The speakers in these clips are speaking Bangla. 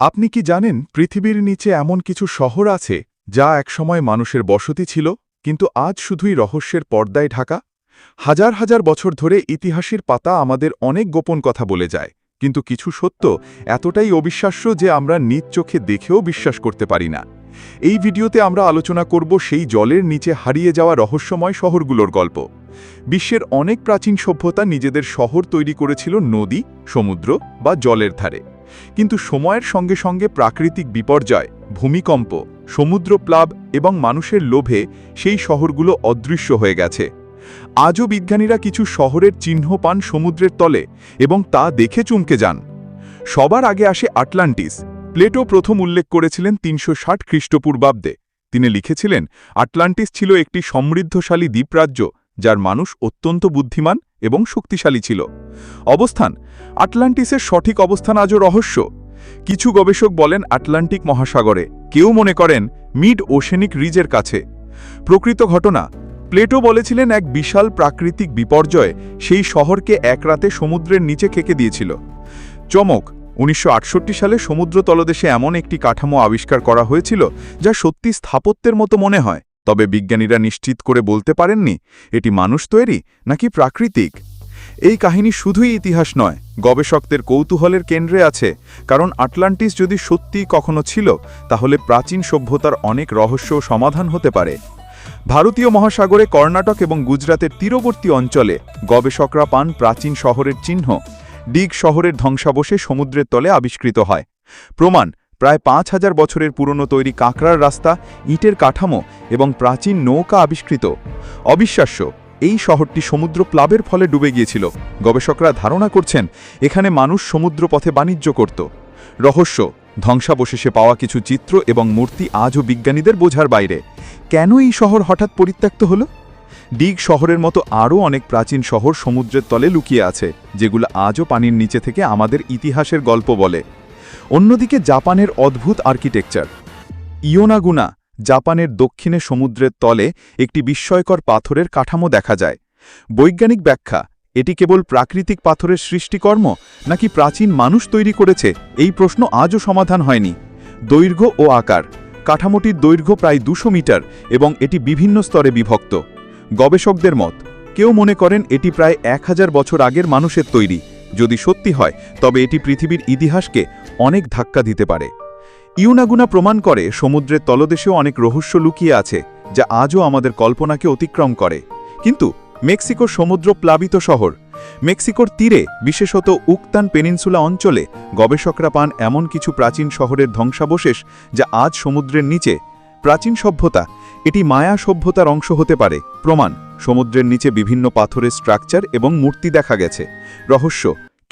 আপনি কি জানেন পৃথিবীর নিচে এমন কিছু শহর আছে যা একসময় মানুষের বসতি ছিল কিন্তু আজ শুধুই রহস্যের পর্দায় ঢাকা? হাজার হাজার বছর ধরে ইতিহাসের পাতা আমাদের অনেক গোপন কথা বলে যায়, কিন্তু কিছু সত্য এতটাই অবিশ্বাস্য যে আমরা নিজ চোখে দেখেও বিশ্বাস করতে পারি না। এই ভিডিওতে আমরা আলোচনা করব সেই জলের নিচে হারিয়ে যাওয়া রহস্যময় শহরগুলোর গল্প। বিশ্বের অনেক প্রাচীন সভ্যতা নিজেদের শহর তৈরি করেছিল নদী, সমুদ্র বা জলের ধারে, কিন্তু সময়ের সঙ্গে সঙ্গে প্রাকৃতিক বিপর্যয়, ভূমিকম্প, সমুদ্রপ্লাব এবং মানুষের লোভে সেই শহরগুলো অদৃশ্য হয়ে গেছে। আজও বিজ্ঞানীরা কিছু শহরের চিহ্ন পান সমুদ্রের তলে এবং তা দেখে চমকে যান। সবার আগে আসে আটলান্টিস। প্লেটো প্রথম উল্লেখ করেছিলেন ৩৬০ খ্রিস্টপূর্বাব্দে। তিনি লিখেছিলেন, আটলান্টিস ছিল একটি সমৃদ্ধশালী দ্বীপরাজ্য যার মানুষ অত্যন্ত বুদ্ধিমান এবং শক্তিশালী ছিল। অবস্থান: আটলান্টিসের সঠিক অবস্থান আজও রহস্য। কিছু গবেষক বলেন আটলান্টিক মহাসাগরে, কেউ মনে করেন মিড ওশেনিক রিজের কাছে। প্রকৃত ঘটনা: প্লেটো বলেছিলেন এক বিশাল প্রাকৃতিক বিপর্যয় সেই শহরকে এক রাতে সমুদ্রের নিচে খেকে দিয়েছিল। চমক: ১৯৬৮ সালে সমুদ্র তলদেশে এমন একটি কাঠামো আবিষ্কার করা হয়েছিল যা সত্যি স্থাপত্যের মতো মনে হয়, তবে বিজ্ঞানীরা নিশ্চিত করে বলতে পারেননি এটি মানুষ তৈরি নাকি প্রাকৃতিক। এই কাহিনী শুধুই ইতিহাস নয়, গবেষকদের কৌতূহলের কেন্দ্রে আছে, কারণ আটলান্টিস যদি সত্যিই কখনো ছিল তাহলে প্রাচীন সভ্যতার অনেক রহস্য সমাধান হতে পারে। ভারতীয় মহাসাগরে কর্ণাটক এবং গুজরাতের তীরবর্তী অঞ্চলে গবেষকরা পান প্রাচীন শহরের চিহ্ন। ডিগ শহরের ধ্বংসাবশেষ সমুদ্রের তলে আবিষ্কৃত হয়। প্রমাণ: প্রায় ৫,০০০ বছরের পুরনো তৈরি কাঁকড়ার রাস্তা, ইটের কাঠামো এবং প্রাচীন নৌকা আবিষ্কৃত। অবিশ্বাস্য, এই শহরটি সমুদ্র প্লাবের ফলে ডুবে গিয়েছিল। গবেষকরা ধারণা করছেন এখানে মানুষ সমুদ্রপথে বাণিজ্য করত। রহস্য: ধ্বংসাবশেষে পাওয়া কিছু চিত্র এবং মূর্তি আজও বিজ্ঞানীদের বোঝার বাইরে। কেন এই শহর হঠাৎ পরিত্যক্ত হল? ডিগ শহরের মতো আরও অনেক প্রাচীন শহর সমুদ্রের তলে লুকিয়ে আছে, যেগুলো আজও পানির নিচে থেকে আমাদের ইতিহাসের গল্প বলে। অন্যদিকে জাপানের অদ্ভুত আর্কিটেকচার। ইয়োনাগুনা, জাপানের দক্ষিণে সমুদ্রের তলে একটি বিস্ময়কর পাথরের কাঠামো দেখা যায়। বৈজ্ঞানিক ব্যাখ্যা: এটি কেবল প্রাকৃতিক পাথরের সৃষ্টিকর্ম নাকি প্রাচীন মানুষ তৈরি করেছে, এই প্রশ্ন আজও সমাধান হয়নি। দৈর্ঘ্য ও আকার: কাঠামোটির দৈর্ঘ্য প্রায় ২০০ মিটার এবং এটি বিভিন্ন স্তরে বিভক্ত। গবেষকদের মত: কেউ মনে করেন এটি প্রায় ১,০০০ বছর আগের মানুষের তৈরি। যদি সত্যি হয় তবে এটি পৃথিবীর ইতিহাসকে অনেক ধাক্কা দিতে পারে। ইয়োনাগুনা প্রমাণ করে সমুদ্রের তলদেশেও অনেক রহস্য লুকিয়ে আছে যা আজও আমাদের কল্পনাকে অতিক্রম করে। কিন্তু মেক্সিকোর সমুদ্র প্লাবিত শহর। মেক্সিকোর তীরে, বিশেষত উকতান পেনিনসুলা অঞ্চলে গবেষকরা পান এমন কিছু প্রাচীন শহরের ধ্বংসাবশেষ যা আজ সমুদ্রের নিচে। প্রাচীন সভ্যতা: এটি মায়া সভ্যতার অংশ হতে পারে। প্রমাণ: সমুদ্রের নিচে বিভিন্ন পাথরের স্ট্রাকচার এবং মূর্তি দেখা গেছে। রহস্য: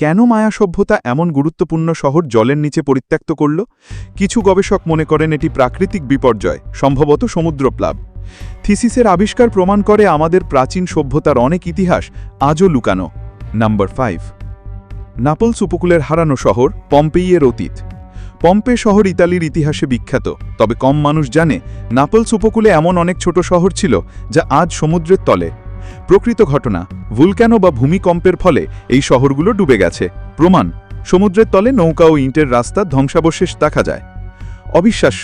কেন মায়া সভ্যতা এমন গুরুত্বপূর্ণ শহর জলের নিচে পরিত্যক্ত করল? কিছু গবেষক মনে করেন এটি প্রাকৃতিক বিপর্যয়, সম্ভবত সমুদ্রপ্লাব। থিসিসের আবিষ্কার প্রমাণ করে আমাদের প্রাচীন সভ্যতার অনেক ইতিহাস আজও লুকানো। নাম্বার 5, নাপলস উপকূলের হারানো শহর, পম্পেইয়ের অতীত। পম্পে শহর ইতালির ইতিহাসে বিখ্যাত, তবে কম মানুষ জানে নাপলস উপকূলে এমন অনেক ছোট শহর ছিল যা আজ সমুদ্রের তলে। প্রকৃত ঘটনা: ভুলক্যানো বা ভূমিকম্পের ফলে এই শহরগুলো ডুবে গেছে। প্রমাণ: সমুদ্রের তলে নৌকা ও ইটের রাস্তার ধ্বংসাবশেষ দেখা যায়। অবিশ্বাস্য,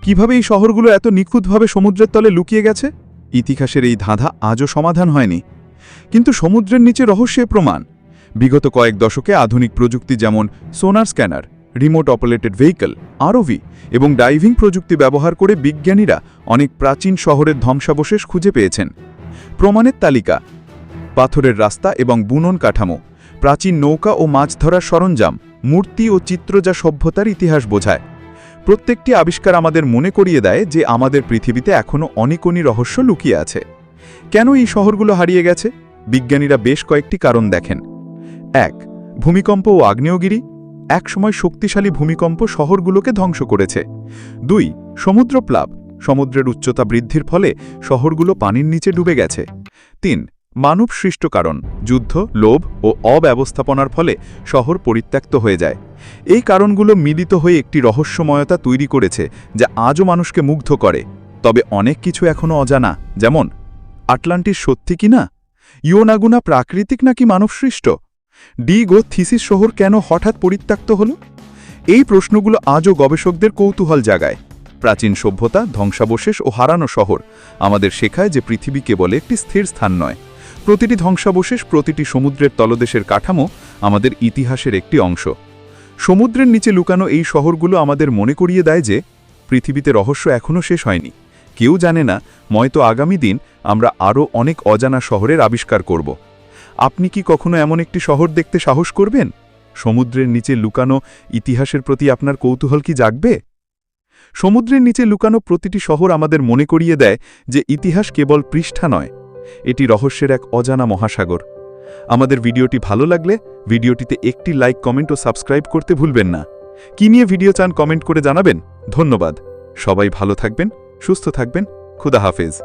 কিভাবে এই শহরগুলো এত নিখুঁতভাবে সমুদ্রের তলে লুকিয়ে গেছে? ইতিহাসের এই ধাঁধা আজও সমাধান হয়নি। কিন্তু সমুদ্রের নিচে রহস্যের প্রমাণ: বিগত কয়েক দশকে আধুনিক প্রযুক্তি যেমন সোনার scanner, remote operated vehicle ROV এবং ডাইভিং প্রযুক্তি ব্যবহার করে বিজ্ঞানীরা অনেক প্রাচীন শহরের ধ্বংসাবশেষ খুঁজে পেয়েছেন। প্রমাণের তালিকা: পাথরের রাস্তা এবং বুনন কাঠামো, প্রাচীন নৌকা ও মাছ ধরার সরঞ্জাম, মূর্তি ও চিত্র যা সভ্যতার ইতিহাস বোঝায়। প্রত্যেকটি আবিষ্কার আমাদের মনে করিয়ে দেয় যে আমাদের পৃথিবীতে এখনও অনেকনি রহস্য লুকিয়ে আছে। কেন এই শহরগুলো হারিয়ে গেছে? বিজ্ঞানীরা বেশ কয়েকটি কারণ দেখেন। ১. ভূমিকম্প ও আগ্নেয়গিরি। একসময় শক্তিশালী ভূমিকম্প শহরগুলোকে ধ্বংস করেছে। ২. সমুদ্রপ্লাব, সমুদ্রের উচ্চতা বৃদ্ধির ফলে শহরগুলো পানির নিচে ডুবে গেছে। ৩. মানব সৃষ্ট কারণ, যুদ্ধ, লোভ ও অব্যবস্থাপনার ফলে শহর পরিত্যক্ত হয়ে যায়। এই কারণগুলো মিলিত হয়ে একটি রহস্যময়তা তৈরি করেছে যা আজও মানুষকে মুগ্ধ করে। তবে অনেক কিছু এখনও অজানা, যেমন আটলান্টিস সত্যি কিনা, ইয়োনাগুনা প্রাকৃতিক নাকি মানবসৃষ্ট, ডিগ ও থিসিস শহর কেন হঠাৎ পরিত্যক্ত হল। এই প্রশ্নগুলো আজও গবেষকদের কৌতূহল জাগায়। প্রাচীন সভ্যতা, ধ্বংসাবশেষ ও হারানো শহর আমাদের শেখায় যে পৃথিবী কেবল একটি স্থির স্থান নয়। প্রতিটি ধ্বংসাবশেষ, প্রতিটি সমুদ্রের তলদেশের কাঠামো আমাদের ইতিহাসের একটি অংশ। সমুদ্রের নিচে লুকানো এই শহরগুলো আমাদের মনে করিয়ে দেয় যে পৃথিবীতে রহস্য এখনও শেষ হয়নি। কেউ জানে না, হয়তো আগামী দিন আমরা আরও অনেক অজানা শহরের আবিষ্কার করব। আপনি কি কখনো এমন একটি শহর দেখতে সাহস করবেন? সমুদ্রের নিচে লুকানো ইতিহাসের প্রতি আপনার কৌতূহল কি জাগবে? সমুদ্রের নিচে লুকানো প্রতিটি শহর আমাদের মনে করিয়ে দেয় যে ইতিহাস কেবল পৃষ্ঠা নয়, এটি রহস্যের এক অজানা মহাসাগর। আমাদের ভিডিওটি ভালো লাগলে ভিডিওটিতে একটি লাইক, কমেন্ট ও সাবস্ক্রাইব করতে ভুলবেন না। কি নিয়ে ভিডিও চান কমেন্ট করে জানাবেন। ধন্যবাদ। সবাই ভালো থাকবেন, সুস্থ থাকবেন। খুদা হাফেজ।